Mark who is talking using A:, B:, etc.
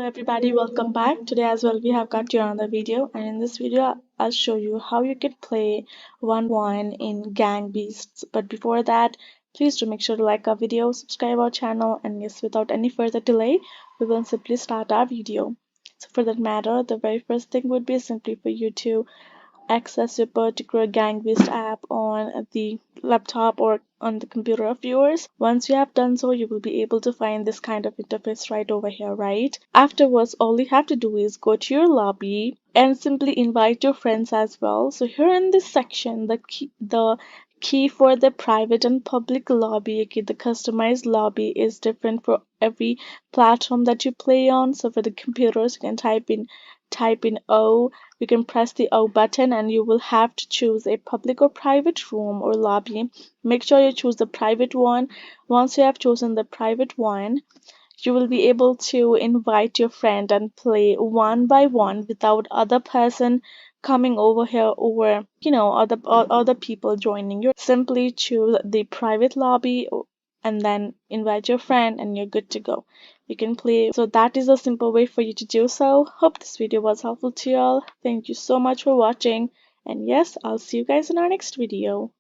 A: everybody, welcome back. Today as well we have got you another video, and in this video I'll show you how you can play 1v1 in Gang Beasts. But before that, please do make sure to like our video, subscribe our channel, and yes, without any further delay, we will simply start our video. So for that matter, the very first thing would be simply for you to access your particular Gang Beast app on the laptop or on the computer of yours. Once you have done so, you will be able to find this kind of interface right over here, right? Afterwards, all you have to do is go to your lobby and simply invite your friends as well. So here in this section, the key for the private and public lobby, okay, the customized lobby is different for every platform that you play on. So for the computers, you can type in O. You can press the O button and you will have to choose a public or private room or lobby. Make sure you choose the private one. Once you have chosen the private one, you will be able to invite your friend and play one by one without other person coming over here or other people joining you. Simply choose the private lobby and then invite your friend and you're good to go. You can play. So that is a simple way for you to do so. Hope this video was helpful to you all. Thank you so much for watching, and yes, I'll see you guys in our next video.